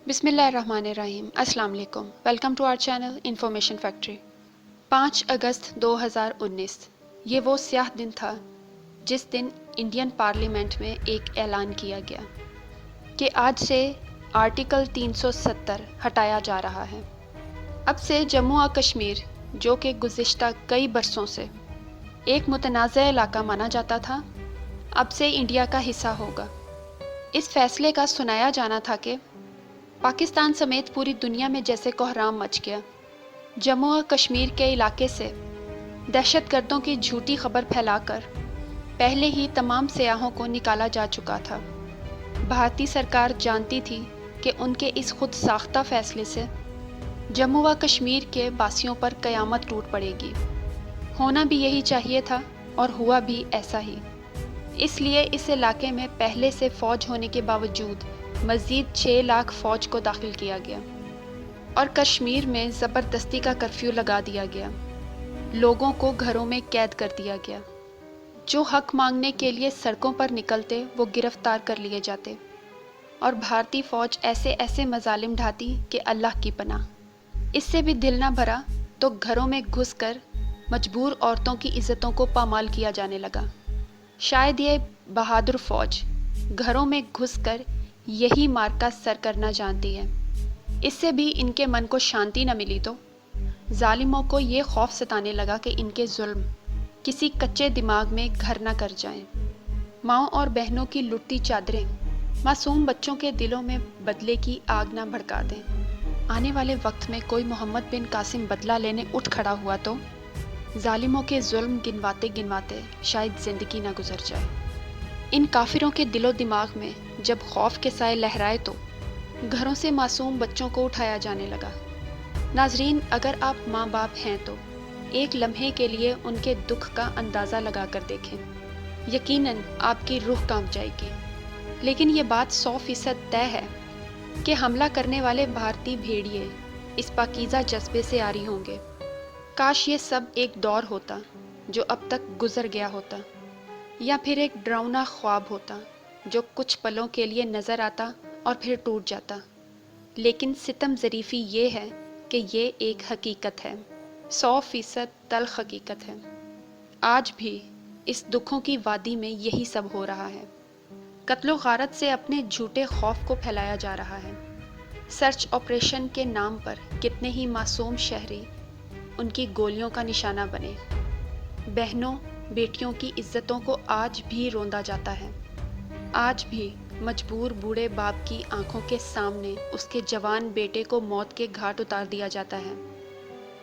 بسم اللہ الرحمن الرحیم۔ السلام علیکم، welcome to our channel information factory. 5 اگست 2019 یہ وہ سیاہ دن تھا جس دن انڈین پارلیمنٹ میں ایک اعلان کیا گیا کہ آج سے آرٹیکل 370 ہٹایا جا رہا ہے۔ اب سے جموں و کشمیر، جو کہ گزشتہ کئی برسوں سے ایک متنازع علاقہ مانا جاتا تھا، اب سے انڈیا کا حصہ ہوگا۔ اس فیصلے کا سنایا جانا تھا کہ پاکستان سمیت پوری دنیا میں جیسے کوہرام مچ گیا۔ جموں و کشمیر کے علاقے سے دہشت گردوں کی جھوٹی خبر پھیلا کر پہلے ہی تمام سیاحوں کو نکالا جا چکا تھا۔ بھارتی سرکار جانتی تھی کہ ان کے اس خود ساختہ فیصلے سے جموں و کشمیر کے باسیوں پر قیامت ٹوٹ پڑے گی۔ ہونا بھی یہی چاہیے تھا اور ہوا بھی ایسا ہی۔ اس لیے اس علاقے میں پہلے سے فوج ہونے کے باوجود مزید 6 لاکھ فوج کو داخل کیا گیا اور کشمیر میں زبردستی کا کرفیو لگا دیا گیا۔ لوگوں کو گھروں میں قید کر دیا گیا۔ جو حق مانگنے کے لیے سڑکوں پر نکلتے وہ گرفتار کر لیے جاتے اور بھارتی فوج ایسے ایسے مظالم ڈھاتی کہ اللہ کی پناہ۔ اس سے بھی دل نہ بھرا تو گھروں میں گھس کر مجبور عورتوں کی عزتوں کو پامال کیا جانے لگا۔ شاید یہ بہادر فوج گھروں میں گھس کر یہی مارکا سر کرنا جانتی ہے۔ اس سے بھی ان کے من کو شانتی نہ ملی تو ظالموں کو یہ خوف ستانے لگا کہ ان کے ظلم کسی کچے دماغ میں گھر نہ کر جائیں۔ ماؤں اور بہنوں کی لٹتی چادریں معصوم بچوں کے دلوں میں بدلے کی آگ نہ بھڑکا دیں۔ آنے والے وقت میں کوئی محمد بن قاسم بدلہ لینے اٹھ کھڑا ہوا تو ظالموں کے ظلم گنواتے گنواتے شاید زندگی نہ گزر جائے۔ ان کافروں کے دل و دماغ میں جب خوف کے سائے لہرائے تو گھروں سے معصوم بچوں کو اٹھایا جانے لگا۔ ناظرین، اگر آپ ماں باپ ہیں تو ایک لمحے کے لیے ان کے دکھ کا اندازہ لگا کر دیکھیں۔ یقیناً آپ کی روح کانپ جائے گی، لیکن یہ بات 100% طے ہے کہ حملہ کرنے والے بھارتی بھیڑیے اس پاکیزہ جذبے سے عاری ہوں گے۔ کاش یہ سب ایک دور ہوتا جو اب تک گزر گیا ہوتا، یا پھر ایک ڈراؤنا خواب ہوتا جو کچھ پلوں کے لیے نظر آتا اور پھر ٹوٹ جاتا۔ لیکن ستم ظریفی یہ ہے کہ یہ ایک حقیقت ہے، 100% تلخ حقیقت ہے۔ آج بھی اس دکھوں کی وادی میں یہی سب ہو رہا ہے۔ قتل و غارت سے اپنے جھوٹے خوف کو پھیلایا جا رہا ہے۔ سرچ آپریشن کے نام پر کتنے ہی معصوم شہری ان کی گولیوں کا نشانہ بنے۔ بہنوں بیٹیوں کی عزتوں کو آج بھی روندا جاتا ہے۔ آج بھی مجبور بوڑھے باپ کی آنکھوں کے سامنے اس کے جوان بیٹے کو موت کے گھاٹ اتار دیا جاتا ہے۔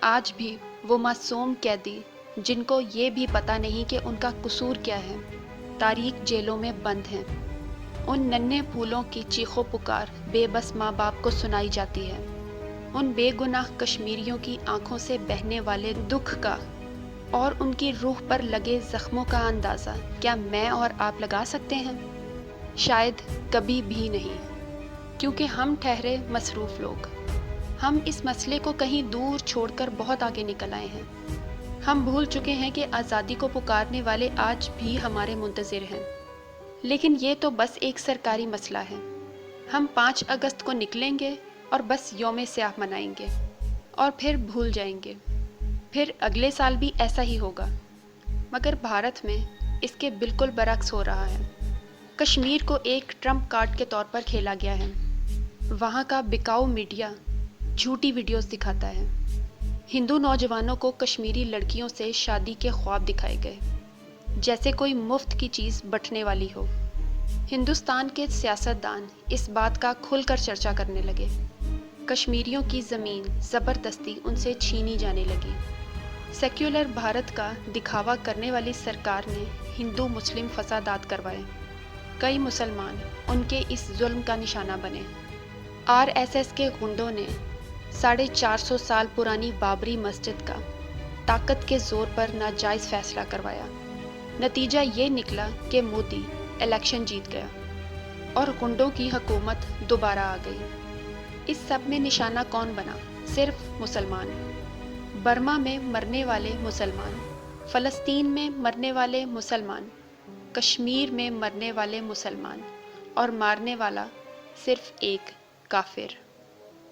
آج بھی وہ معصوم قیدی جن کو یہ بھی پتہ نہیں کہ ان کا قصور کیا ہے، تاریک جیلوں میں بند ہیں۔ ان ننھے پھولوں کی چیخ و پکار بے بس ماں باپ کو سنائی جاتی ہے۔ ان بے گناہ کشمیریوں کی آنکھوں سے بہنے والے دکھ کا اور ان کی روح پر لگے زخموں کا اندازہ کیا میں اور آپ لگا سکتے ہیں؟ شاید کبھی بھی نہیں، کیونکہ ہم ٹھہرے مصروف لوگ۔ ہم اس مسئلے کو کہیں دور چھوڑ کر بہت آگے نکل آئے ہیں۔ ہم بھول چکے ہیں کہ آزادی کو پکارنے والے آج بھی ہمارے منتظر ہیں۔ لیکن یہ تو بس ایک سرکاری مسئلہ ہے۔ ہم 5 اگست کو نکلیں گے اور بس یوم سیاہ منائیں گے اور پھر بھول جائیں گے۔ پھر اگلے سال بھی ایسا ہی ہوگا۔ مگر بھارت میں اس کے بالکل برعکس ہو رہا ہے۔ کشمیر کو ایک ٹرمپ کارڈ کے طور پر کھیلا گیا ہے۔ وہاں کا بکاؤ میڈیا جھوٹی ویڈیوز دکھاتا ہے۔ ہندو نوجوانوں کو کشمیری لڑکیوں سے شادی کے خواب دکھائے گئے، جیسے کوئی مفت کی چیز بٹنے والی ہو۔ ہندوستان کے سیاستدان اس بات کا کھل کر چرچا کرنے لگے۔ کشمیریوں کی زمین زبردستی ان سے چھینی جانے لگی۔ سیکولر بھارت کا دکھاوا کرنے والی سرکار نے ہندو مسلم فسادات کروائے۔ کئی مسلمان ان کے اس ظلم کا نشانہ بنے۔ RSS کے غنڈوں نے 450 سال پرانی بابری مسجد کا طاقت کے زور پر ناجائز فیصلہ کروایا۔ نتیجہ یہ نکلا کہ مودی الیکشن جیت گیا اور غنڈوں کی حکومت دوبارہ آ گئی۔ اس سب میں نشانہ کون بنا؟ صرف مسلمان۔ برما میں مرنے والے مسلمان، فلسطین میں مرنے والے مسلمان، کشمیر میں مرنے والے مسلمان، اور مارنے والا صرف ایک کافر۔